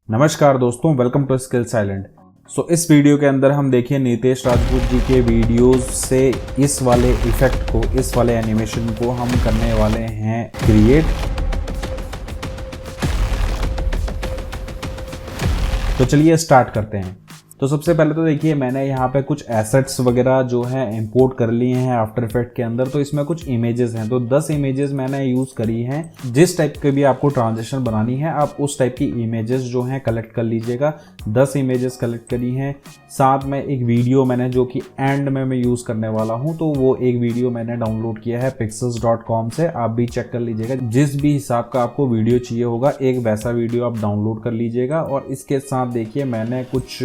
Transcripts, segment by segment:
नमस्कार दोस्तों, welcome to skill silent. इस वीडियो के अंदर हम देखिए नितेश राजपूत जी के वीडियोस से इस वाले इफेक्ट को, इस वाले एनिमेशन को हम करने वाले हैं क्रिएट। तो चलिए स्टार्ट करते हैं। तो सबसे पहले तो देखिए मैंने यहाँ पे कुछ एसेट्स वगैरह जो है इंपोर्ट कर लिए हैं आफ्टर इफेक्ट के अंदर। तो इसमें कुछ इमेजेस हैं, तो 10 इमेजेस मैंने यूज़ करी हैं। जिस टाइप के भी आपको ट्रांजिशन बनानी है आप उस टाइप की इमेजेस जो हैं कलेक्ट कर लीजिएगा। 10 इमेजेस कलेक्ट करी हैं। साथ में एक वीडियो मैंने जो कि एंड में मैं यूज़ करने वाला हूँ, तो वो एक वीडियो मैंने डाउनलोड किया है pixels.com से, आप भी चेक कर लीजिएगा। जिस भी हिसाब का आपको वीडियो चाहिए होगा एक वैसा वीडियो आप डाउनलोड कर लीजिएगा। और इसके साथ देखिए मैंने कुछ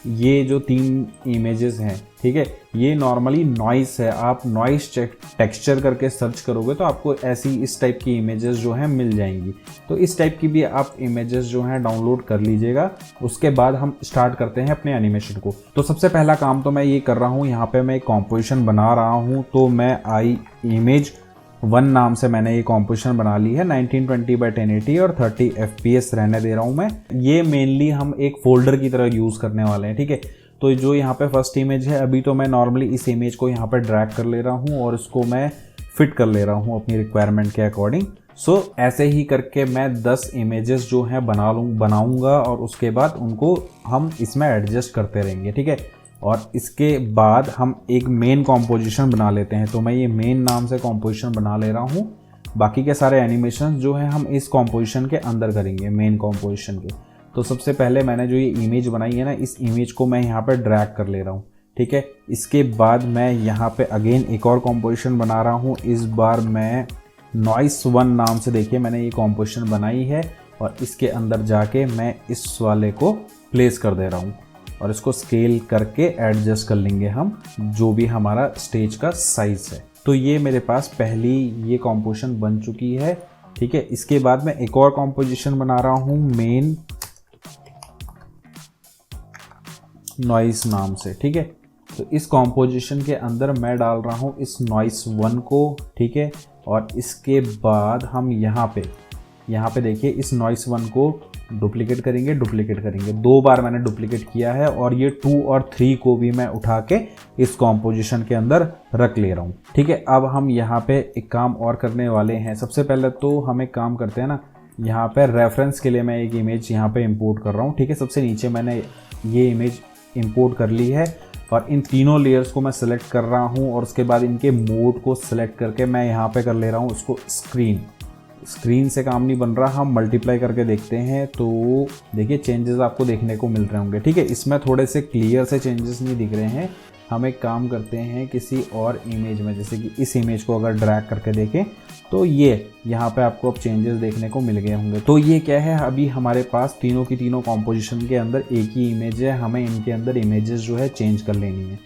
ये जो 3 इमेजेस हैं, ठीक है, ये नॉर्मली नॉइस है। आप नॉइस टेक्सचर करके सर्च करोगे तो आपको ऐसी इस टाइप की इमेजेस जो हैं मिल जाएंगी। तो इस टाइप की भी आप इमेजेस जो हैं डाउनलोड कर लीजिएगा। उसके बाद हम स्टार्ट करते हैं अपने एनिमेशन को। तो सबसे पहला काम तो मैं ये कर रहा हूँ, यहाँ पे मैं एक कॉम्पोजिशन बना रहा हूँ। तो मैं image1 नाम से मैंने ये कॉम्पोजिशन बना ली है। 1920x1080 और 30 fps रहने दे रहा हूँ मैं। ये मेनली हम एक फोल्डर की तरह यूज़ करने वाले हैं, ठीक है। तो जो यहाँ पे फर्स्ट इमेज है, अभी तो मैं नॉर्मली इस इमेज को यहाँ पे ड्रैग कर ले रहा हूँ और इसको मैं फिट कर ले रहा हूँ अपनी रिक्वायरमेंट के अकॉर्डिंग। ऐसे ही करके मैं 10 इमेजेस जो हैं बनाऊँगा और उसके बाद उनको हम इसमें एडजस्ट करते रहेंगे, ठीक है। और इसके बाद हम एक मेन कॉम्पोजिशन बना लेते हैं। तो मैं ये मेन नाम से कॉम्पोजिशन बना ले रहा हूँ। बाकी के सारे एनिमेशन जो हैं हम इस कॉम्पोजिशन के अंदर करेंगे, मेन कॉम्पोजिशन के। तो सबसे पहले मैंने जो ये इमेज बनाई है ना, इस इमेज को मैं यहाँ पे ड्रैग कर ले रहा हूँ, ठीक है। इसके बाद मैं यहाँ पे अगेन एक और कॉम्पोजिशन बना रहा हूँ। इस बार मैं नॉइस1 नाम से देखिए मैंने ये कॉम्पोजिशन बनाई है और इसके अंदर जाके मैं इस वाले को प्लेस कर दे रहा हूँ और इसको स्केल करके एडजस्ट कर लेंगे हम, जो भी हमारा स्टेज का साइज है। तो ये मेरे पास पहली ये कॉम्पोजिशन बन चुकी है, ठीक है। इसके बाद मैं एक और कॉम्पोजिशन बना रहा हूँ मेन नॉइस नाम से, ठीक है। तो इस कॉम्पोजिशन के अंदर मैं डाल रहा हूँ इस नॉइस1 को, ठीक है। और इसके बाद हम यहाँ पे देखिए इस नॉइस1 को डुप्लीकेट करेंगे 2 बार मैंने डुप्लीकेट किया है। और ये 2 और 3 को भी मैं उठा के इस कॉम्पोजिशन के अंदर रख ले रहा हूँ, ठीक है। अब हम यहाँ पे एक काम और करने वाले हैं। सबसे पहले तो हम एक काम करते हैं ना, यहाँ पे रेफरेंस के लिए मैं एक इमेज यहाँ पे इंपोर्ट कर रहा हूँ, ठीक है। सबसे नीचे मैंने ये इमेज इंपोर्ट कर ली है और इन तीनों लेयर्स को मैं सिलेक्ट कर रहा हूँ और उसके बाद इनके मोड को सिलेक्ट करके मैं यहाँ पे कर ले रहा हूँ उसको स्क्रीन से काम नहीं बन रहा, हम मल्टीप्लाई करके देखते हैं। तो देखिए चेंजेस आपको देखने को मिल रहे होंगे, ठीक है। इसमें थोड़े से क्लियर से चेंजेस नहीं दिख रहे हैं। हम एक काम करते हैं किसी और इमेज में, जैसे कि इस इमेज को अगर ड्रैग करके देखें तो ये यहाँ पे आपको अब चेंजेस देखने को मिल गए होंगे। तो ये क्या है, अभी हमारे पास तीनों की तीनों कॉम्पोजिशन के अंदर एक ही इमेज है, हमें इनके अंदर इमेजेस जो है चेंज कर लेनी है।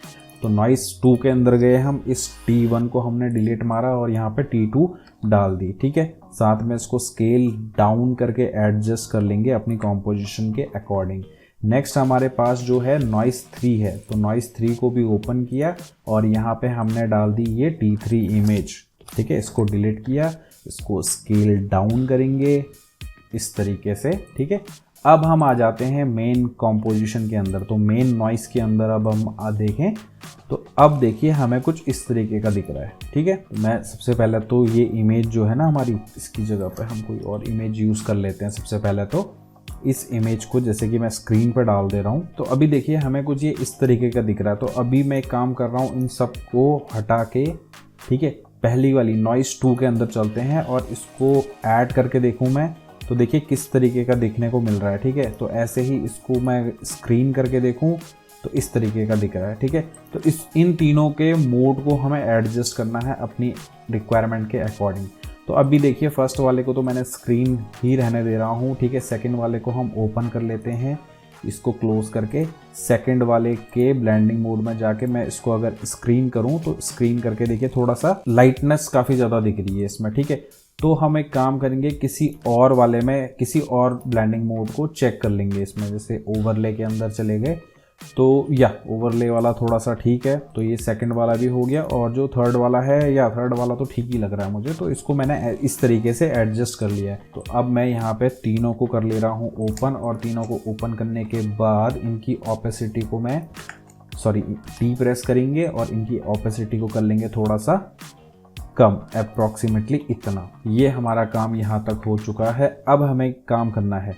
तो नॉइस2 के अंदर गए हम, इस T1 को हमने डिलीट मारा और यहाँ पे T2 डाल दी, ठीक है। साथ में इसको स्केल डाउन करके एडजस्ट कर लेंगे अपनी कॉम्पोजिशन के अकॉर्डिंग। नेक्स्ट हमारे पास जो है नॉइस3 है, तो नॉइस3 को भी ओपन किया और यहाँ पे हमने डाल दी ये T3 इमेज, ठीक है। इसको डिलीट किया, इसको स्केल डाउन करेंगे इस तरीके से, ठीक है। अब हम आ जाते हैं मेन कॉम्पोजिशन के अंदर। तो मेन नॉइस के अंदर अब हम देखें तो अब देखिए हमें कुछ इस तरीके का दिख रहा है, ठीक है। मैं सबसे पहले तो ये इमेज जो है ना हमारी, इसकी जगह पे हम कोई और इमेज यूज़ कर लेते हैं। सबसे पहले तो इस इमेज को जैसे कि मैं स्क्रीन पर डाल दे रहा हूँ, तो अभी देखिए हमें कुछ ये इस तरीके का दिख रहा है। तो अभी मैं एक काम कर रहा हूँ, इन सब को हटा के, ठीक है, पहली वाली नॉइस2 के अंदर चलते हैं और इसको ऐड करके देखूँ मैं, तो देखिए किस तरीके का दिखने को मिल रहा है, ठीक है। तो ऐसे ही इसको मैं स्क्रीन करके देखूं तो इस तरीके का दिख रहा है, ठीक है। तो इन तीनों के मोड को हमें एडजस्ट करना है अपनी रिक्वायरमेंट के अकॉर्डिंग। तो अभी देखिए फर्स्ट वाले को तो मैंने स्क्रीन ही रहने दे रहा हूँ, ठीक है। सेकंड वाले को हम ओपन कर लेते हैं, इसको क्लोज करके सेकंड वाले के ब्लेंडिंग मोड में जाके मैं इसको अगर स्क्रीन करूँ तो स्क्रीन करके देखिए थोड़ा सा लाइटनेस काफ़ी ज़्यादा दिख रही है इसमें, ठीक है। तो हम एक काम करेंगे, किसी और वाले में किसी और ब्लेंडिंग मोड को चेक कर लेंगे इसमें। जैसे ओवरले के अंदर चले गए तो या ओवरले वाला थोड़ा सा ठीक है, तो ये सेकंड वाला भी हो गया, और जो थर्ड वाला है, या थर्ड वाला तो ठीक ही लग रहा है मुझे, तो इसको मैंने इस तरीके से एडजस्ट कर लिया है। तो अब मैं यहाँ पे तीनों को कर ले रहा हूँ ओपन, और तीनों को ओपन करने के बाद इनकी ऑपेसिटी को टी प्रेस करेंगे और इनकी ऑपेसिटी को कर लेंगे थोड़ा सा कम, अप्रॉक्सीमेटली इतना। ये हमारा काम यहाँ तक हो चुका है। अब हमें काम करना है,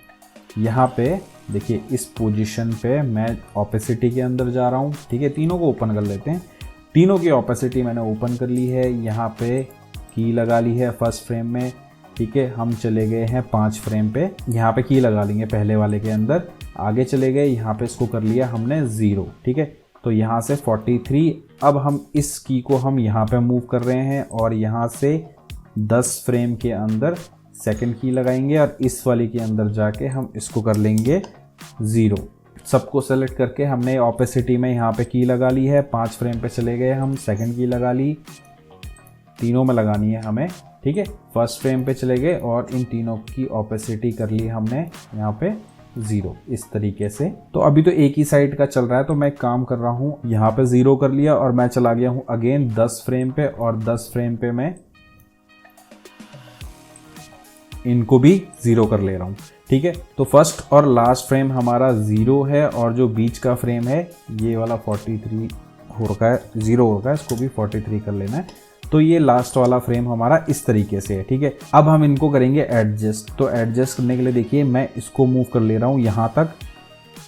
यहाँ पे देखिए इस पोजीशन पे मैं ऑपेसिटी के अंदर जा रहा हूँ, ठीक है। तीनों को ओपन कर लेते हैं। तीनों की ऑपेसिटी मैंने ओपन कर ली है, यहाँ पे की लगा ली है फर्स्ट फ्रेम में, ठीक है। हम चले गए हैं 5 फ्रेम पे, यहाँ पे की लगा लेंगे पहले वाले के अंदर, आगे चले गए, यहाँ पे इसको कर लिया हमने 0, ठीक है। तो यहाँ से 43, अब हम इस की को हम यहाँ पे मूव कर रहे हैं, और यहाँ से 10 फ्रेम के अंदर सेकंड की लगाएंगे, और इस वाली के अंदर जाके हम इसको कर लेंगे 0। सबको सेलेक्ट करके हमने ऑपेसिटी में यहाँ पे की लगा ली है, 5 फ्रेम पे चले गए हम, सेकंड की लगा ली, तीनों में लगानी है हमें, ठीक है। फर्स्ट फ्रेम पे चले गए और इन तीनों की ऑपेसिटी कर ली हमने यहाँ पे 0, इस तरीके से। तो अभी तो एक ही साइड का चल रहा है, तो मैं काम कर रहा हूँ, यहाँ पे 0 कर लिया और मैं चला गया हूँ अगेन 10 फ्रेम पे, और 10 फ्रेम पे मैं इनको भी 0 कर ले रहा हूँ, ठीक है। तो फर्स्ट और लास्ट फ्रेम हमारा 0 है, और जो बीच का फ्रेम है ये वाला 43 हो रखा है, 0 हो रखा है, इसको भी 43 कर लेना है। तो ये लास्ट वाला फ्रेम हमारा इस तरीके से है, ठीक है। अब हम इनको करेंगे एडजस्ट। तो एडजस्ट करने के लिए देखिए मैं इसको मूव कर ले रहा हूँ यहाँ तक,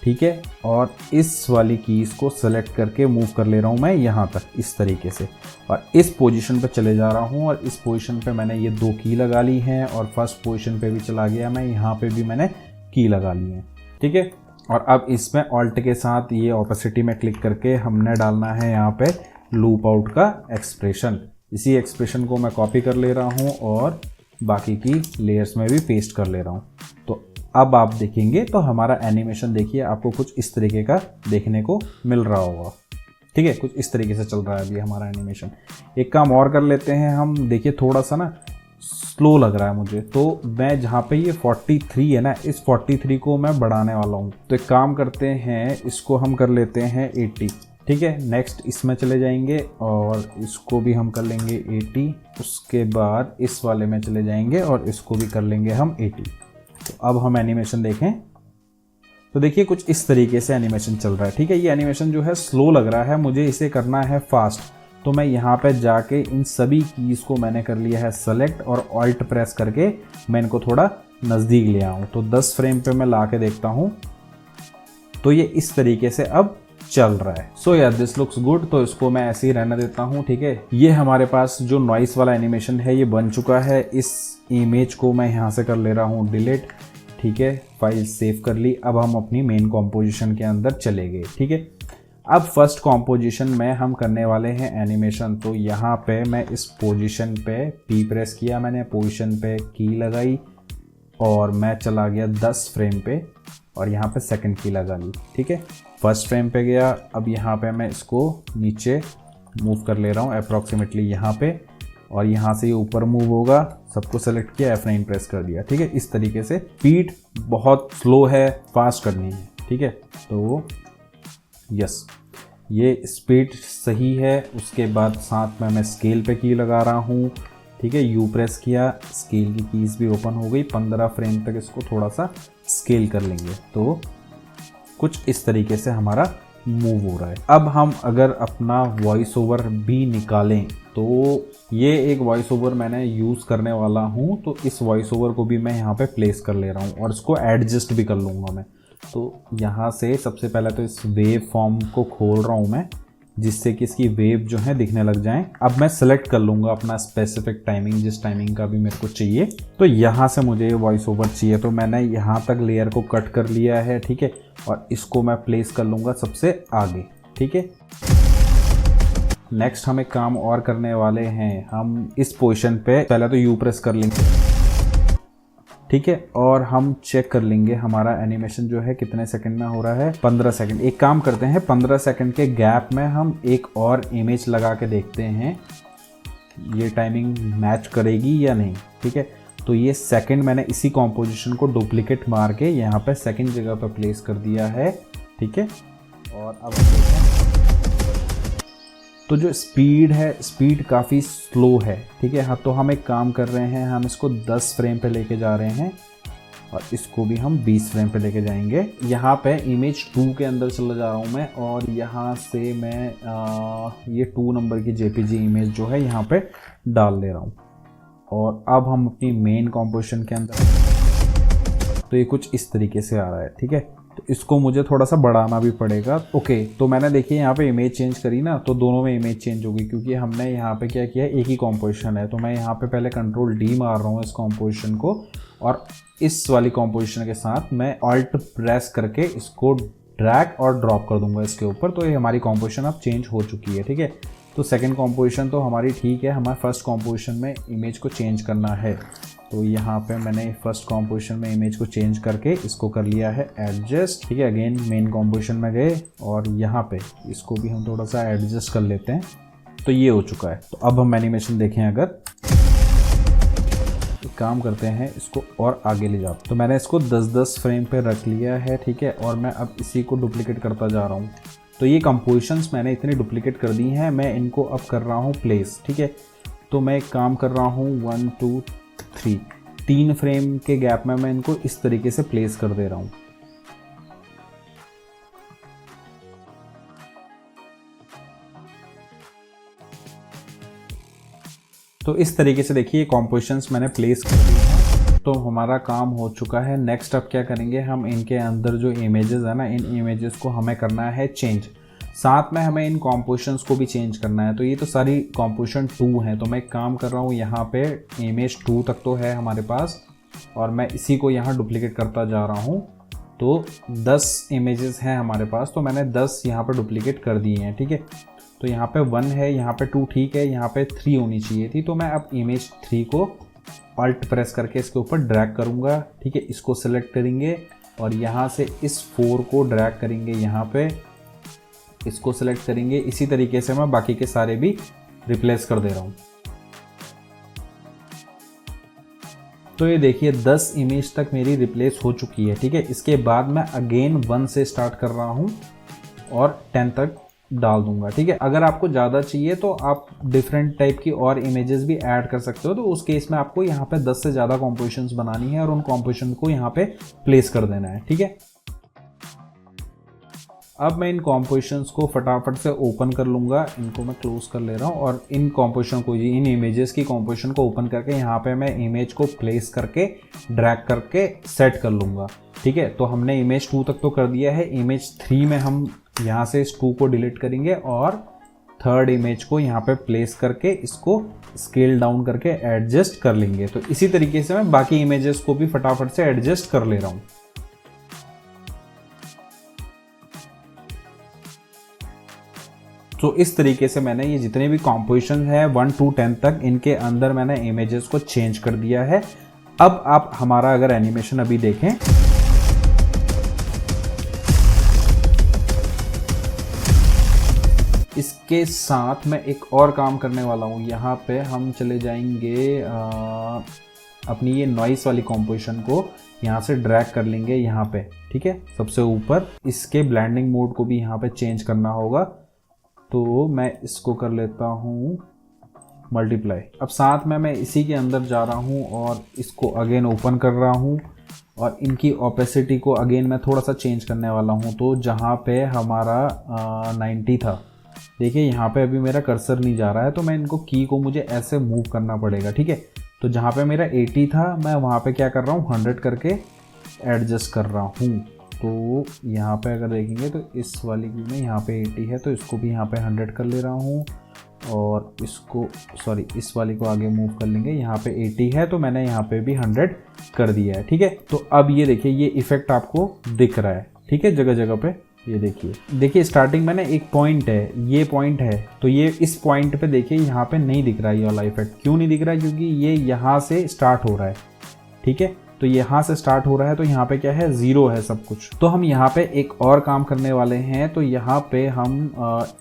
ठीक है, और इस वाली कीज़ को सेलेक्ट करके मूव कर ले रहा हूँ मैं यहाँ तक, इस तरीके से, और इस पोजीशन पे चले जा रहा हूँ, और इस पोजीशन पे मैंने ये 2 की लगा ली हैं, और फर्स्ट पोजीशन पे भी चला गया मैं, यहाँ पे भी मैंने की लगा ली है, ठीक है। और अब इसमें ऑल्ट के साथ ये ऑपेसिटी में क्लिक करके हमने डालना है यहाँ पे लूप आउट का एक्सप्रेशन। इसी एक्सप्रेशन को मैं कॉपी कर ले रहा हूँ और बाकी की लेयर्स में भी पेस्ट कर ले रहा हूँ। तो अब आप देखेंगे तो हमारा एनिमेशन देखिए आपको कुछ इस तरीके का देखने को मिल रहा होगा, ठीक है। कुछ इस तरीके से चल रहा है अभी हमारा एनिमेशन। एक काम और कर लेते हैं हम, देखिए थोड़ा सा ना स्लो लग रहा है मुझे, तो मैं जहाँ पे ये 43 है ना, इस 43 को मैं बढ़ाने वाला हूँ। तो एक काम करते हैं, इसको हम कर लेते हैं 80, ठीक है। नेक्स्ट इसमें चले जाएंगे और इसको भी हम कर लेंगे 80, उसके बाद इस वाले में चले जाएंगे और इसको भी कर लेंगे हम 80। तो अब हम एनिमेशन देखें तो देखिए कुछ इस तरीके से एनिमेशन चल रहा है, ठीक है। ये एनिमेशन जो है स्लो लग रहा है, मुझे इसे करना है फास्ट। तो मैं यहाँ पे जाके इन सभी कीज़ को मैंने कर लिया है सेलेक्ट, और ऑल्ट प्रेस करके मैं इनको थोड़ा नज़दीक ले आऊँ। तो 10 फ्रेम पे मैं ला के देखता हूँ, तो ये इस तरीके से अब चल रहा है। सो यार दिस लुक्स गुड, तो इसको मैं ऐसे ही रहने देता हूँ, ठीक है। ये हमारे पास जो नॉइस वाला एनिमेशन है ये बन चुका है। इस इमेज को मैं यहाँ से कर ले रहा हूँ डिलीट, ठीक है। फाइल सेव कर ली। अब हम अपनी मेन कॉम्पोजिशन के अंदर चले गए, ठीक है। अब फर्स्ट कॉम्पोजिशन में हम करने वाले हैं एनिमेशन। तो यहाँ पे मैं इस पोजीशन पे पी प्रेस किया, मैंने पोजीशन पे की लगाई और मैं चला गया 10 फ्रेम पे और यहाँ पे सेकंड की लगा ली, ठीक है। फर्स्ट फ्रेम पे गया, अब यहाँ पे मैं इसको नीचे मूव कर ले रहा हूँ अप्रॉक्सीमेटली यहाँ पे, और यहाँ से ये ऊपर मूव होगा। सबको सेलेक्ट किया, F9 प्रेस कर दिया, ठीक है। इस तरीके से स्पीड बहुत स्लो है, फास्ट करनी है, ठीक है। तो यस, ये स्पीड सही है। उसके बाद साथ में मैं स्केल पे की लगा रहा हूँ, ठीक है। यू प्रेस किया, स्केल की कीज़ भी ओपन हो गई। 15 फ्रेम तक इसको थोड़ा सा स्केल कर लेंगे, तो कुछ इस तरीके से हमारा मूव हो रहा है। अब हम अगर अपना वॉइस ओवर भी निकालें तो ये एक वॉइस ओवर मैंने यूज़ करने वाला हूँ, तो इस वॉइस ओवर को भी मैं यहाँ पे प्लेस कर ले रहा हूँ और इसको एडजस्ट भी कर लूँगा मैं। तो यहाँ से सबसे पहले तो इस वेव फॉर्म को खोल रहा हूँ मैं, जिससे कि इसकी वेव जो है दिखने लग जाएं। अब मैं सेलेक्ट कर लूँगा अपना स्पेसिफिक टाइमिंग, जिस टाइमिंग का भी मेरे को चाहिए। तो यहाँ से मुझे ये वॉइस ओवर चाहिए, तो मैंने यहाँ तक लेयर को कट कर लिया है, ठीक है। और इसको मैं प्लेस कर लूँगा सबसे आगे, ठीक है। नेक्स्ट हम एक काम और करने वाले हैं। हम इस पोजीशन पे पहले तो यू प्रेस कर लेंगे, ठीक है। और हम चेक कर लेंगे हमारा एनिमेशन जो है कितने सेकंड में हो रहा है। 15 सेकंड। एक काम करते हैं, 15 सेकंड के गैप में हम एक और इमेज लगा के देखते हैं ये टाइमिंग मैच करेगी या नहीं, ठीक है। तो ये सेकंड मैंने इसी कॉम्पोजिशन को डुप्लीकेट मार के यहाँ पे सेकंड जगह पर प्लेस कर दिया है, ठीक है। और अब हम देखें तो जो स्पीड है, स्पीड काफ़ी स्लो है, ठीक है। हाँ, तो हम एक काम कर रहे हैं, हम इसको 10 फ्रेम पे लेके जा रहे हैं और इसको भी हम 20 फ्रेम पे लेके जाएंगे। यहाँ पे इमेज 2 के अंदर चला जा रहा हूँ मैं और यहाँ से मैं ये 2 नंबर की JPG इमेज जो है यहाँ पे डाल दे रहा हूँ। और अब हम अपनी मेन कॉम्पोजिशन के अंदर, तो ये कुछ इस तरीके से आ रहा है, ठीक है। तो इसको मुझे थोड़ा सा बढ़ाना भी पड़ेगा। ओके, तो मैंने देखिए यहाँ पे इमेज चेंज करी ना, तो दोनों में इमेज चेंज होगी क्योंकि हमने यहाँ पे क्या किया, एक ही कॉम्पोजिशन है। तो मैं यहाँ पे पहले कंट्रोल D मार रहा हूँ इस कॉम्पोजिशन को और इस वाली कॉम्पोजिशन के साथ मैं ऑल्ट प्रेस करके इसको ड्रैग और ड्रॉप कर दूंगा इसके ऊपर। तो ये हमारी कॉम्पोजिशन अब चेंज हो चुकी है, ठीक है। तो सेकंड कॉम्पोजिशन तो हमारी ठीक है, हमारे फर्स्ट कॉम्पोजिशन में इमेज को चेंज करना है। तो यहाँ पे मैंने फर्स्ट कॉम्पोजिशन में इमेज को चेंज करके इसको कर लिया है एडजस्ट, ठीक है। अगेन मेन कॉम्पोजिशन में गए और यहाँ पे इसको भी हम थोड़ा सा एडजस्ट कर लेते हैं। तो ये हो चुका है। तो अब हम एनिमेशन देखें, अगर एक काम करते हैं, इसको और आगे ले जाते। तो मैंने इसको 10-10 फ्रेम पे रख लिया है, ठीक है। और मैं अब इसी को डुप्लीकेट करता जा रहा हूँ। तो ये कंपोजिशंस मैंने इतनी डुप्लीकेट कर दी हैं, मैं इनको अब कर रहा हूँ प्लेस, ठीक है। तो मैं एक काम कर रहा हूँ 1 2 3 फ्रेम के गैप में मैं इनको इस तरीके से प्लेस कर दे रहा हूँ। तो इस तरीके से देखिए कॉम्पोजिशंस मैंने प्लेस कर दी हैं। तो हमारा काम हो चुका है। नेक्स्ट अब क्या करेंगे, हम इनके अंदर जो इमेजेस है ना, इन इमेजेस को हमें करना है चेंज। साथ में हमें इन कॉम्पोजिशंस को भी चेंज करना है। तो ये तो सारी कॉम्पोजिशन 2 हैं। तो मैं एक काम कर रहा हूँ, यहाँ पे इमेज 2 तक तो है हमारे पास और मैं इसी को यहाँ डुप्लीकेट करता जा रहा हूँ। तो 10 इमेजेस हैं हमारे पास, तो मैंने 10 यहाँ पर डुप्लीकेट कर दिए हैं, ठीक है। तो यहाँ पे 1 है, यहाँ पे 2 ठीक है, यहाँ पे 3 होनी चाहिए थी। तो मैं अब इमेज 3 को ऑल्ट प्रेस करके इसके ऊपर ड्रैग करूँगा, ठीक है। इसको सेलेक्ट करेंगे और यहाँ से इस 4 को ड्रैग करेंगे, यहाँ पे इसको सेलेक्ट करेंगे। इसी तरीके से मैं बाकी के सारे भी रिप्लेस कर दे रहा हूँ। तो ये देखिए 10 इमेज तक मेरी रिप्लेस हो चुकी है, ठीक है। इसके बाद मैं अगेन 1 से स्टार्ट कर रहा हूँ और 10 तक डाल दूंगा, ठीक है। अगर आपको ज़्यादा चाहिए तो आप डिफरेंट टाइप की और इमेजेस भी ऐड कर सकते हो। तो उस केस में आपको यहाँ पे 10 से ज़्यादा कॉम्पोजिशंस बनानी है और उन कॉम्पोजिशन को यहाँ पे प्लेस कर देना है, ठीक है। अब मैं इन कॉम्पोजिशंस को फटाफट से ओपन कर लूँगा। इनको मैं क्लोज कर ले रहा हूँ और इन कॉम्पोजिशन को, इन इमेजेस की कॉम्पोजिशन को ओपन करके यहाँ पे मैं इमेज को प्लेस करके ड्रैग करके सेट कर लूँगा, ठीक है। तो हमने इमेज 2 तक तो कर दिया है। इमेज 3 में हम यहाँ से इस 2 को डिलीट करेंगे और थर्ड इमेज को यहाँ पे प्लेस करके इसको स्केल डाउन करके एडजस्ट कर लेंगे। तो इसी तरीके से मैं बाकी इमेजेस को भी फटाफट से एडजस्ट कर ले रहा हूँ। तो इस तरीके से मैंने ये जितने भी कॉम्पोजिशन है 1 to 10 तक, इनके अंदर मैंने इमेजेस को चेंज कर दिया है। अब आप हमारा अगर एनिमेशन अभी देखें, इसके साथ मैं एक और काम करने वाला हूँ। यहाँ पे हम चले जाएंगे अपनी ये नॉइस वाली कॉम्पोजिशन को यहाँ से ड्रैग कर लेंगे यहाँ पे, ठीक है, सबसे ऊपर। इसके ब्लेंडिंग मोड को भी यहाँ पे चेंज करना होगा। तो मैं इसको कर लेता हूँ मल्टीप्लाई। अब साथ में मैं इसी के अंदर जा रहा हूँ और इसको अगेन ओपन कर रहा हूँ और इनकी ओपेसिटी को अगेन मैं थोड़ा सा चेंज करने वाला हूँ। तो जहाँ पे हमारा 90 था, देखिए यहाँ पे अभी मेरा कर्सर नहीं जा रहा है, तो मैं इनको की को मुझे ऐसे मूव करना पड़ेगा, ठीक है। तो जहाँ पे मेरा 80 था, मैं वहाँ पे क्या कर रहा हूँ 100 करके एडजस्ट कर रहा हूँ। तो यहाँ पे अगर देखेंगे तो इस वाली की में यहाँ पे 80 है, तो इसको भी यहाँ पे 100 कर ले रहा हूँ और इसको इस वाली को आगे मूव कर लेंगे। यहाँ पे 80 है तो मैंने यहाँ पे भी 100 कर दिया है, ठीक है। तो अब ये देखिए ये इफेक्ट आपको दिख रहा है, ठीक है, जगह जगह पे। ये देखिए स्टार्टिंग में ना एक पॉइंट है, ये पॉइंट है, तो ये इस पॉइंट पे देखिए यहाँ पे नहीं दिख रहा है ये वाला इफेक्ट। क्यों नहीं दिख रहा है? क्योंकि ये यहाँ से स्टार्ट हो रहा है, ठीक है। तो यहाँ से स्टार्ट हो रहा है, तो यहाँ पे क्या है, 0 है सब कुछ। तो हम यहाँ पे एक और काम करने वाले हैं। तो यहाँ पे हम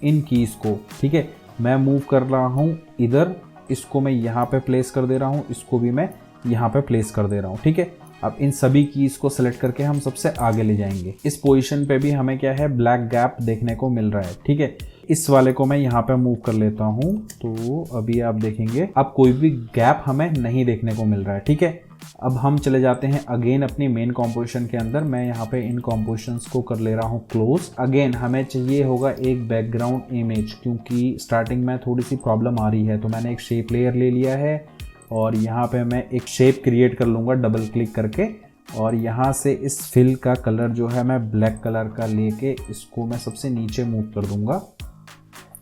इन कीज को, ठीक है, मैं मूव कर रहा हूँ इधर, इसको मैं यहाँ पे प्लेस कर दे रहा हूँ, इसको भी मैं यहाँ पे प्लेस कर दे रहा हूँ, ठीक है। अब इन सभी कीज को सेलेक्ट करके हम सबसे आगे ले जाएंगे। इस पोजीशन पे भी हमें क्या है, ब्लैक गैप देखने को मिल रहा है, ठीक है। इस वाले को मैं यहाँ पे मूव कर लेता हूँ, तो अभी आप देखेंगे अब कोई भी गैप हमें नहीं देखने को मिल रहा है, ठीक है। अब हम चले जाते हैं अगेन अपनी मेन कॉम्पोजिशन के अंदर। मैं यहाँ पे इन कॉम्पोजिशंस को कर ले रहा हूँ क्लोज। अगेन हमें चाहिए होगा एक बैकग्राउंड इमेज, क्योंकि स्टार्टिंग में थोड़ी सी प्रॉब्लम आ रही है। तो मैंने एक शेप लेयर ले लिया है और यहाँ पे मैं एक शेप क्रिएट कर लूँगा डबल क्लिक करके, और यहाँ से इस फिल का कलर जो है मैं ब्लैक कलर का लेके इसको मैं सबसे नीचे मूव कर दूंगा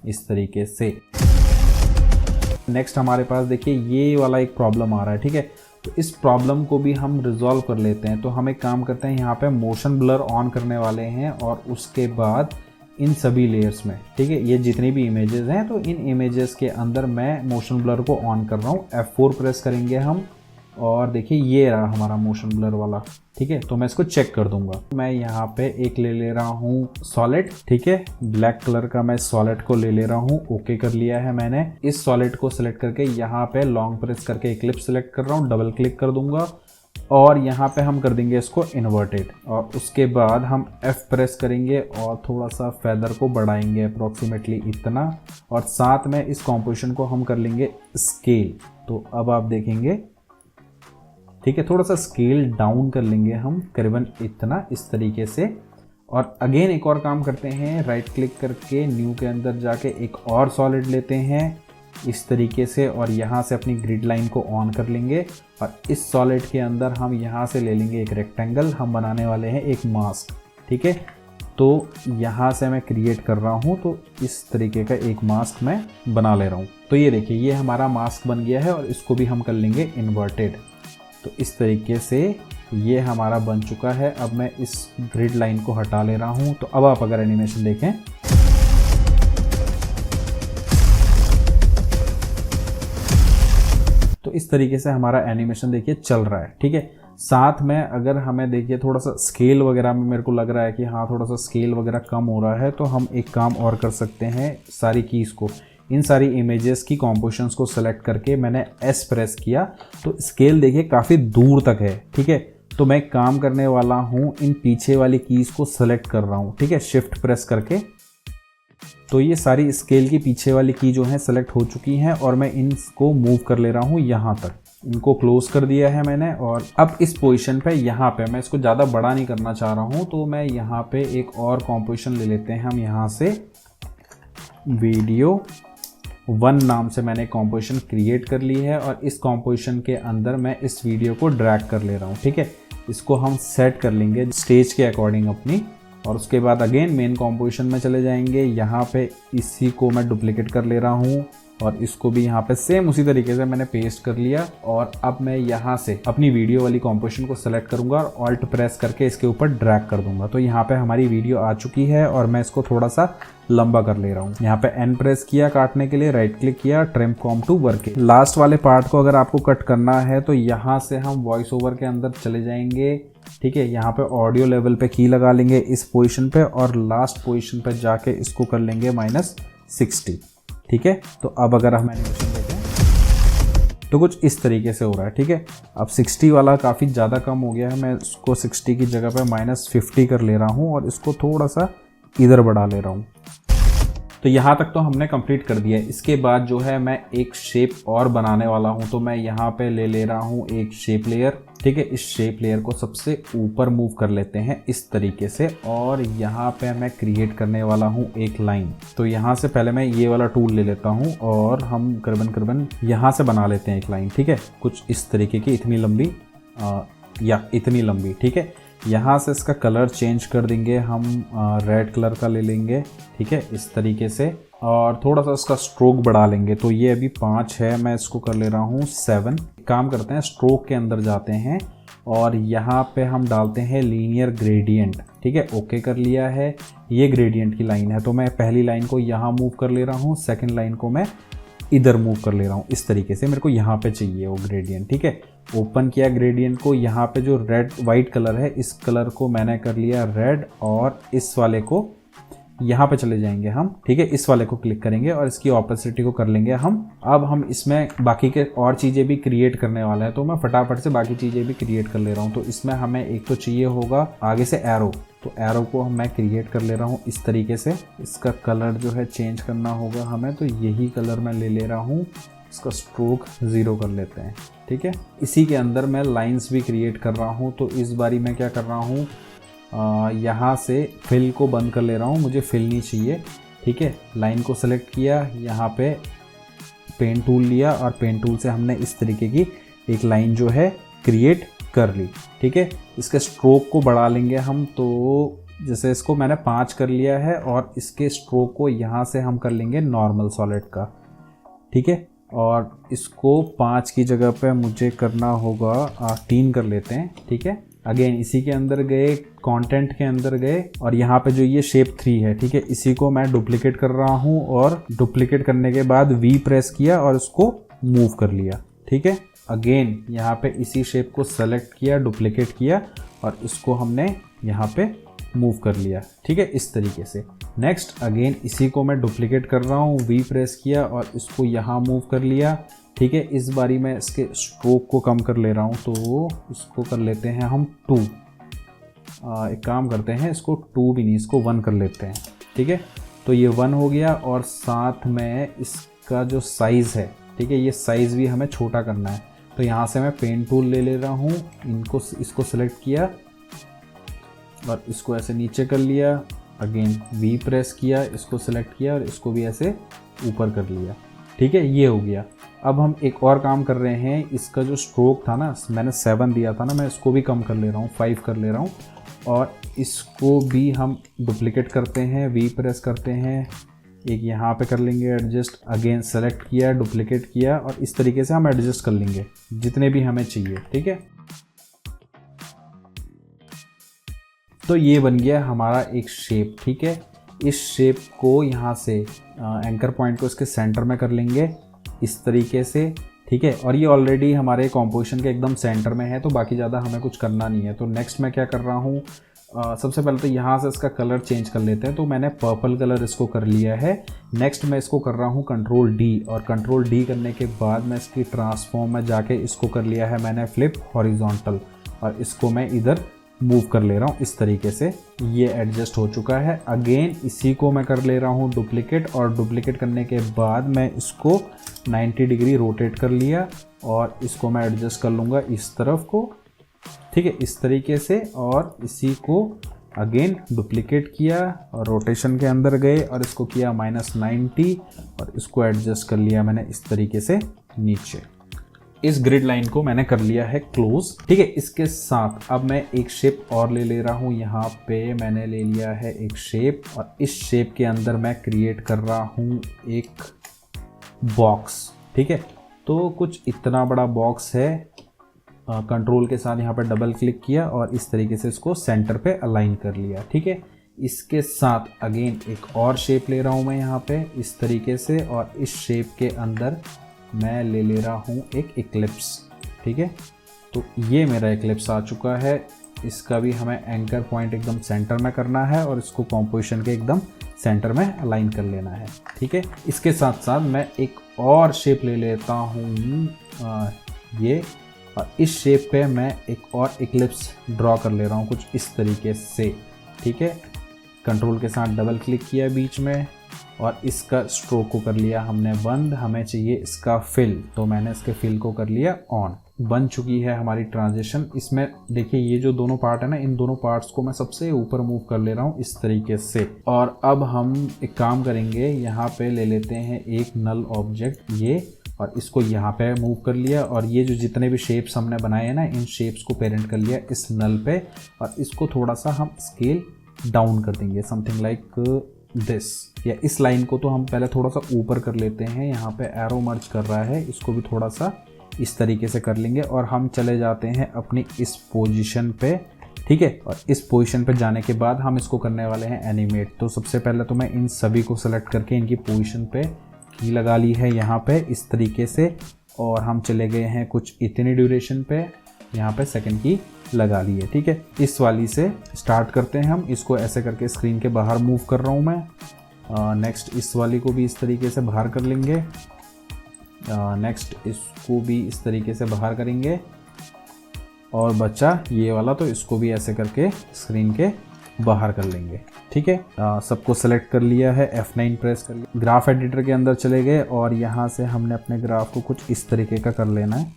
इस तरीके से। नेक्स्ट हमारे पास देखिए ये वाला एक प्रॉब्लम आ रहा है, ठीक है। तो इस प्रॉब्लम को भी हम रिजॉल्व कर लेते हैं। तो हम एक काम करते हैं, यहाँ पे मोशन ब्लर ऑन करने वाले हैं और उसके बाद इन सभी लेयर्स में, ठीक है, ये जितनी भी इमेजेस हैं तो इन इमेजेस के अंदर मैं मोशन ब्लर को ऑन कर रहा हूँ। F4 प्रेस करेंगे हम और देखिए ये रहा हमारा मोशन ब्लर वाला, ठीक है। तो मैं इसको चेक कर दूंगा। मैं यहाँ पे एक ले रहा हूँ सॉलिड, ठीक है, ब्लैक कलर का मैं सॉलिड को ले रहा हूँ। ओके कर लिया है मैंने। इस सॉलिड को सिलेक्ट करके यहाँ पे लॉन्ग प्रेस करके इक्लिप्स सिलेक्ट कर रहा हूँ, डबल क्लिक कर दूंगा और यहाँ पे हम कर देंगे इसको इन्वर्टेड, और उसके बाद हम F प्रेस करेंगे और थोड़ा सा फेदर को बढ़ाएंगे अप्रोक्सीमेटली इतना, और साथ में इस कॉम्पोजिशन को हम कर लेंगे स्केल। तो अब आप देखेंगे, ठीक है, थोड़ा सा स्केल डाउन कर लेंगे हम करीबन इतना, इस तरीके से। और अगेन एक और काम करते हैं, राइट क्लिक करके न्यू के अंदर जाके एक और सॉलिड लेते हैं इस तरीके से, और यहाँ से अपनी ग्रिड लाइन को ऑन कर लेंगे और इस सॉलिड के अंदर हम यहाँ से ले लेंगे एक रेक्टेंगल। हम बनाने वाले हैं एक मास्क, ठीक है। तो यहाँ से मैं क्रिएट कर रहा हूँ, तो इस तरीके का एक मास्क मैं बना ले रहा हूँ। तो ये देखिए ये हमारा मास्क बन गया है और इसको भी हम कर लेंगे इन्वर्टेड। तो इस तरीके से ये हमारा बन चुका है। अब मैं इस ग्रिड लाइन को हटा ले रहा हूँ। तो अब आप अगर एनिमेशन देखें, तो इस तरीके से हमारा एनिमेशन देखिए चल रहा है, ठीक है। साथ में अगर हमें देखिए थोड़ा सा स्केल वगैरह में मेरे को लग रहा है कि हाँ थोड़ा सा स्केल वगैरह कम हो रहा है, तो हम एक काम और कर सकते हैं। सारी कीज़ को, इन सारी इमेजेस की कॉम्पोजिशंस को सेलेक्ट करके मैंने S प्रेस किया, तो स्केल देखिए काफ़ी दूर तक है, ठीक है। तो मैं काम करने वाला हूँ, इन पीछे वाली कीज़ को सेलेक्ट कर रहा हूँ, ठीक है, शिफ्ट प्रेस करके। तो ये सारी स्केल की पीछे वाली की जो है सेलेक्ट हो चुकी हैं और मैं इनको मूव कर ले रहा हूँ यहाँ तक। इनको क्लोज कर दिया है मैंने, और अब इस पोजीशन पे यहाँ पे मैं इसको ज़्यादा बड़ा नहीं करना चाह रहा हूँ, तो मैं यहाँ पे एक और कॉम्पोजिशन ले लेते हैं हम। यहाँ से वीडियो 1 नाम से मैंने कॉम्पोजिशन क्रिएट कर ली है और इस कॉम्पोजिशन के अंदर मैं इस वीडियो को ड्रैग कर ले रहा हूँ, ठीक है। इसको हम सेट कर लेंगे स्टेज के अकॉर्डिंग अपनी, और उसके बाद अगेन मेन कॉम्पोजिशन में चले जाएंगे। यहाँ पे इसी को मैं डुप्लीकेट कर ले रहा हूँ और इसको भी यहाँ पे सेम उसी तरीके से मैंने पेस्ट कर लिया। और अब मैं यहाँ से अपनी वीडियो वाली कॉम्पोजिशन को सेलेक्ट करूँगा और ऑल्ट प्रेस करके इसके ऊपर ड्रैग कर दूंगा। तो यहाँ पे हमारी वीडियो आ चुकी है और मैं इसको थोड़ा सा लंबा कर ले रहा हूँ। यहाँ पे N प्रेस किया काटने के लिए, राइट क्लिक किया, trim comp to work. Last वाले पार्ट को अगर आपको कट करना है तो यहाँ से हम वॉइस ओवर के अंदर चले जाएंगे, ठीक है। यहाँ पे ऑडियो लेवल पे की लगा लेंगे इस पोजीशन पे, और लास्ट पोजीशन पे जाके इसको कर लेंगे -60, ठीक है। तो अब अगर हम एनिमेशन देखें तो कुछ इस तरीके से हो रहा है, ठीक है। अब 60 वाला काफ़ी ज़्यादा कम हो गया है, मैं इसको 60 की जगह पे -50 कर ले रहा हूँ और इसको थोड़ा सा इधर बढ़ा ले रहा हूँ। तो यहाँ तक तो हमने कंप्लीट कर दिया है। इसके बाद जो है मैं एक शेप और बनाने वाला हूँ, तो मैं यहाँ पे ले रहा हूँ एक शेप लेयर, ठीक है। इस शेप लेयर को सबसे ऊपर मूव कर लेते हैं इस तरीके से, और यहाँ पे मैं क्रिएट करने वाला हूँ एक लाइन। तो यहाँ से पहले मैं ये वाला टूल ले लेता हूँ और हम करीबन यहाँ से बना लेते हैं एक लाइन, ठीक है, कुछ इस तरीके की, इतनी लंबी या इतनी लंबी, ठीक है। यहाँ से इसका कलर चेंज कर देंगे हम, रेड कलर का ले लेंगे, ठीक है, इस तरीके से, और थोड़ा सा इसका स्ट्रोक बढ़ा लेंगे। तो ये अभी 5 है, मैं इसको कर ले रहा हूँ 7। काम करते हैं, स्ट्रोक के अंदर जाते हैं और यहाँ पे हम डालते हैं लीनियर ग्रेडियंट, ठीक है। ओके कर लिया है। ये ग्रेडियंट की लाइन है, तो मैं पहली लाइन को यहाँ मूव कर ले रहा हूँ, सेकेंड लाइन को मैं इधर मूव कर ले रहा हूँ इस तरीके से। मेरे को यहाँ पे चाहिए वो ग्रेडियंट, ठीक है। ओपन किया ग्रेडियंट को, यहाँ पे जो रेड वाइट कलर है इस कलर को मैंने कर लिया रेड, और इस वाले को यहाँ पे चले जाएंगे हम, ठीक है, इस वाले को क्लिक करेंगे और इसकी ऑपोसिटी को कर लेंगे हम। अब हम इसमें बाकी के और चीज़ें भी क्रिएट करने वाला है, तो मैं फटाफट से बाकी चीज़ें भी क्रिएट कर ले रहा हूँ। तो इसमें हमें एक तो चाहिए होगा आगे से एरो, तो एरो को मैं क्रिएट कर ले रहा हूँ इस तरीके से। इसका कलर जो है चेंज करना होगा हमें, तो यही कलर मैं ले रहा हूँ। इसका स्ट्रोक 0 कर लेते हैं, ठीक है। इसी के अंदर मैं लाइंस भी क्रिएट कर रहा हूँ, तो इस बारी मैं क्या कर रहा हूँ, यहाँ से फिल को बंद कर ले रहा हूँ, मुझे फिल नहीं चाहिए, ठीक है। लाइन को सेलेक्ट किया, यहाँ पे पेन टूल लिया और पेन टूल से हमने इस तरीके की एक लाइन जो है क्रिएट कर ली, ठीक है। इसके स्ट्रोक को बढ़ा लेंगे हम, तो जैसे इसको मैंने 5 कर लिया है और इसके स्ट्रोक को यहाँ से हम कर लेंगे नॉर्मल सॉलिड का, ठीक है। और इसको 5 की जगह पे मुझे करना होगा 3 कर लेते हैं, ठीक है। अगेन इसी के अंदर गए, कंटेंट के अंदर गए और यहाँ पे जो ये शेप 3 है, ठीक है, इसी को मैं डुप्लीकेट कर रहा हूँ और डुप्लीकेट करने के बाद V प्रेस किया और इसको मूव कर लिया, ठीक है। अगेन यहाँ पे इसी शेप को सेलेक्ट किया, डुप्लीकेट किया और इसको हमने यहाँ पे मूव कर लिया, ठीक है, इस तरीके से। नेक्स्ट अगेन इसी को मैं डुप्लीकेट कर रहा हूँ, V प्रेस किया और इसको यहाँ मूव कर लिया, ठीक है। इस बारी मैं इसके स्ट्रोक को कम कर ले रहा हूँ, तो इसको कर लेते हैं हम 2। एक काम करते हैं, इसको 2 भी नहीं, इसको 1 कर लेते हैं, ठीक है। तो ये 1 हो गया और साथ में इसका जो साइज़ है, ठीक है, ये साइज़ भी हमें छोटा करना है। तो यहाँ से मैं पेन टूल ले रहा हूँ, इसको सेलेक्ट किया और इसको ऐसे नीचे कर लिया। अगेन V प्रेस किया, इसको सेलेक्ट किया और इसको भी ऐसे ऊपर कर लिया, ठीक है, ये हो गया। अब हम एक और काम कर रहे हैं, इसका जो स्ट्रोक था ना, मैंने 7 दिया था ना, मैं इसको भी कम कर ले रहा हूँ, 5 कर ले रहा हूँ और इसको भी हम डुप्लीकेट करते हैं, V प्रेस करते हैं, एक यहाँ पे कर लेंगे एडजस्ट। अगेन सेलेक्ट किया, डुप्लीकेट किया और इस तरीके से हम एडजस्ट कर लेंगे जितने भी हमें चाहिए, ठीक है। तो ये बन गया हमारा एक शेप, ठीक है। इस शेप को यहाँ से एंकर पॉइंट को इसके सेंटर में कर लेंगे इस तरीके से, ठीक है। और ये ऑलरेडी हमारे कॉम्पोजिशन के एकदम सेंटर में है, तो बाकी ज़्यादा हमें कुछ करना नहीं है। तो नेक्स्ट मैं क्या कर रहा हूँ, सबसे पहले तो यहाँ से इसका कलर चेंज कर लेते हैं। तो मैंने पर्पल कलर इसको कर लिया है। नेक्स्ट मैं इसको कर रहा हूँ कंट्रोल D, और कंट्रोल D करने के बाद मैं इसकी ट्रांसफॉर्म में जाके इसको कर लिया है मैंने फ्लिप हॉरिजॉन्टल, और इसको मैं इधर मूव कर ले रहा हूँ इस तरीके से। ये एडजस्ट हो चुका है। अगेन इसी को मैं कर ले रहा हूँ डुप्लीकेट, और डुप्लीकेट करने के बाद मैं इसको 90 डिग्री रोटेट कर लिया और इसको मैं एडजस्ट कर लूँगा इस तरफ को, ठीक है, इस तरीके से। और इसी को अगेन डुप्लीकेट किया और रोटेशन के अंदर गए और इसको किया -90 और इसको एडजस्ट कर लिया मैंने इस तरीके से नीचे। इस ग्रिड लाइन को मैंने कर लिया है क्लोज, ठीक है। इसके साथ अब मैं एक शेप और ले रहा हूँ। यहाँ पे मैंने ले लिया है एक शेप, और इस शेप के अंदर मैं क्रिएट कर रहा हूँ एक बॉक्स, ठीक है। तो कुछ इतना बड़ा बॉक्स है। कंट्रोल के साथ यहाँ पर डबल क्लिक किया और इस तरीके से इसको सेंटर पे अलाइन कर लिया, ठीक है। इसके साथ अगेन एक और शेप ले रहा हूँ मैं यहाँ पे इस तरीके से, और इस शेप के अंदर मैं ले रहा हूँ एक इक्लिप्स, ठीक है। तो ये मेरा इक्लिप्स आ चुका है। इसका भी हमें एंकर पॉइंट एकदम सेंटर में करना है और इसको कॉम्पोजिशन के एकदम सेंटर में अलाइन कर लेना है, ठीक है। इसके साथ साथ मैं एक और शेप ले लेता हूँ ये, और इस शेप पे मैं एक और इक्लिप्स ड्रॉ कर ले रहा हूँ कुछ इस तरीके से, ठीक है। कंट्रोल के साथ डबल क्लिक किया बीच में और इसका स्ट्रोक को कर लिया हमने बंद। हमें चाहिए इसका फिल, तो मैंने इसके फिल को कर लिया ऑन। बन चुकी है हमारी ट्रांजिशन। इसमें देखिए ये जो दोनों पार्ट है ना, इन दोनों पार्ट्स को मैं सबसे ऊपर मूव कर ले रहा हूँ इस तरीके से। और अब हम एक काम करेंगे, यहाँ पे ले लेते हैं एक नल ऑब्जेक्ट ये, और इसको यहाँ पे मूव कर लिया, और ये जो जितने भी शेप्स हमने बनाए हैं ना, इन शेप्स को पेरेंट कर लिया इस नल पे, और इसको थोड़ा सा हम स्केल डाउन कर देंगे, समथिंग लाइक दिस। या इस लाइन को तो हम पहले थोड़ा सा ऊपर कर लेते हैं, यहाँ पे एरो मर्ज कर रहा है, इसको भी थोड़ा सा इस तरीके से कर लेंगे और हम चले जाते हैं अपनी इस पोजीशन पे, ठीक है। और इस पोजीशन पे जाने के बाद हम इसको करने वाले हैं एनिमेट। तो सबसे पहले तो मैं इन सभी को सेलेक्ट करके इनकी पोजीशन पे की लगा ली है यहाँ पे इस तरीके से, और हम चले गए हैं कुछ इतनी ड्यूरेशन पे, यहाँ पे सेकंड की लगा ली है। ठीक है, इस वाली से स्टार्ट करते हैं हम। इसको ऐसे करके स्क्रीन के बाहर मूव कर रहा हूँ मैं। नेक्स्ट इस वाली को भी इस तरीके से बाहर कर लेंगे। नेक्स्ट इसको भी इस तरीके से बाहर करेंगे और बच्चा ये वाला, तो इसको भी ऐसे करके स्क्रीन के बाहर कर लेंगे। ठीक है, सबको सेलेक्ट कर लिया है, F9 प्रेस कर लिया, ग्राफ एडिटर के अंदर चले गए और यहाँ से हमने अपने ग्राफ को कुछ इस तरीके का कर लेना है।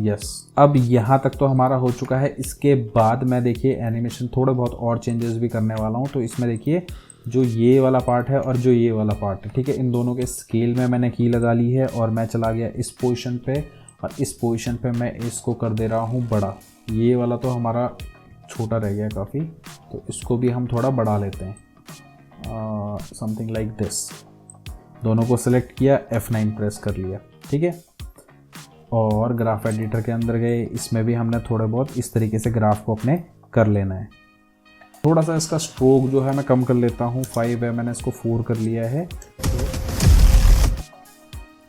यस, अब यहाँ तक तो हमारा हो चुका है। इसके बाद मैं देखिए एनिमेशन थोड़े बहुत और चेंजेस भी करने वाला हूँ। तो इसमें देखिए जो ये वाला पार्ट है और जो ये वाला पार्ट है, ठीक है, इन दोनों के स्केल में मैंने की लगा ली है और मैं चला गया इस पोजीशन पे और इस पोजीशन पे मैं इसको कर दे रहा हूँ बड़ा। ये वाला तो हमारा छोटा रह गया काफ़ी, तो इसको भी हम थोड़ा बढ़ा लेते हैं, समथिंग लाइक दिस। दोनों को सिलेक्ट किया, F9 प्रेस कर लिया। ठीक है, और ग्राफ एडिटर के अंदर गए, इसमें भी हमने थोड़े बहुत इस तरीके से ग्राफ को अपने कर लेना है। थोड़ा सा इसका स्ट्रोक जो है मैं कम कर लेता हूँ, 5 है, मैंने इसको 4 कर लिया है।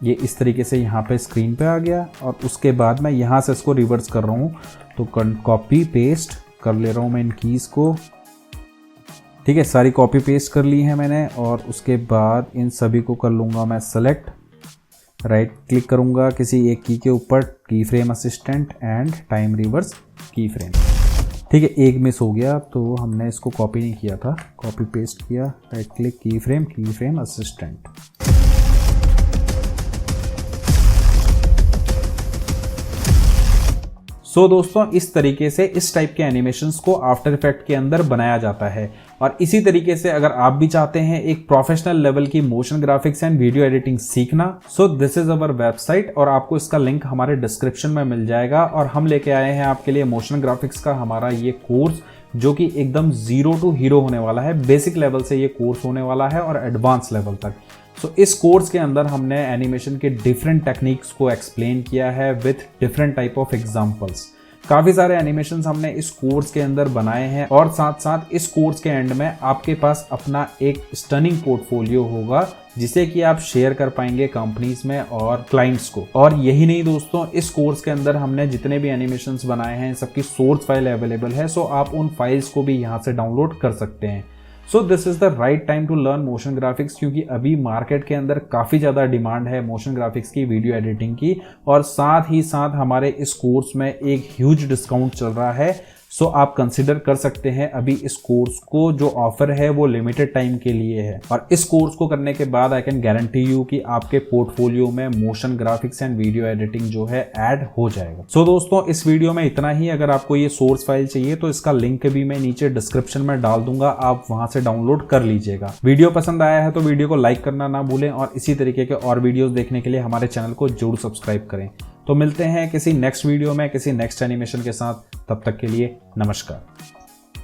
ये इस तरीके से यहाँ पे स्क्रीन पे आ गया और उसके बाद मैं यहाँ से इसको रिवर्स कर रहा हूँ, तो कॉपी पेस्ट कर ले रहा हूँ मैं इन कीज़ को। ठीक है, सारी कॉपी पेस्ट कर ली है मैंने और उसके बाद इन सभी को कर लूँगा मैं सेलेक्ट, राइट क्लिक करूँगा किसी एक की के ऊपर, की frame assistant and time reverse की फ्रेम। ठीक है, एक मिस हो गया, तो हमने इसको कॉपी नहीं किया था, कॉपी पेस्ट किया, राइट क्लिक की फ्रेम असिस्टेंट। सो दोस्तों, इस तरीके से इस टाइप के एनिमेशंस को आफ्टर इफेक्ट के अंदर बनाया जाता है। और इसी तरीके से अगर आप भी चाहते हैं एक प्रोफेशनल लेवल की motion graphics and video editing सीखना, so this is our website और आपको इसका लिंक हमारे डिस्क्रिप्शन में मिल जाएगा। और हम लेके आए हैं आपके लिए मोशन ग्राफिक्स का हमारा ये कोर्स, जो कि एकदम 0 to हीरो होने वाला है। बेसिक लेवल से ये कोर्स होने वाला है और एडवांस लेवल तक। सो इस कोर्स के अंदर हमने एनिमेशन के डिफरेंट टेक्निक्स को एक्सप्लेन किया है with different type of examples. काफ़ी सारे एनिमेशंस हमने इस कोर्स के अंदर बनाए हैं और साथ साथ इस कोर्स के एंड में आपके पास अपना एक स्टनिंग पोर्टफोलियो होगा, जिसे कि आप शेयर कर पाएंगे कंपनीज में और क्लाइंट्स को। और यही नहीं दोस्तों, इस कोर्स के अंदर हमने जितने भी एनिमेशंस बनाए हैं सबकी सोर्स फाइल अवेलेबल है, सो आप उन फाइल्स को भी यहाँ से डाउनलोड कर सकते हैं। So this is the right time to learn motion graphics, क्योंकि अभी मार्केट के अंदर काफ़ी ज़्यादा डिमांड है मोशन ग्राफिक्स की, वीडियो एडिटिंग की, और साथ ही साथ हमारे इस कोर्स में एक ह्यूज डिस्काउंट चल रहा है। सो आप कंसिडर कर सकते हैं अभी इस कोर्स को, जो ऑफर है वो लिमिटेड टाइम के लिए है। और इस कोर्स को करने के बाद आई कैन गारंटी यू कि आपके पोर्टफोलियो में motion graphics and video editing जो है ऐड हो जाएगा। सो दोस्तों, इस वीडियो में इतना ही। अगर आपको ये सोर्स फाइल चाहिए तो इसका लिंक भी मैं नीचे डिस्क्रिप्शन में डाल दूंगा, आप वहां से डाउनलोड कर लीजिएगा। वीडियो पसंद आया है तो वीडियो को लाइक करना ना भूलें और इसी तरीके के और वीडियोस देखने के लिए हमारे चैनल को जरूर सब्सक्राइब करें। तो मिलते हैं किसी नेक्स्ट वीडियो में किसी नेक्स्ट एनिमेशन के साथ, तब तक के लिए नमस्कार।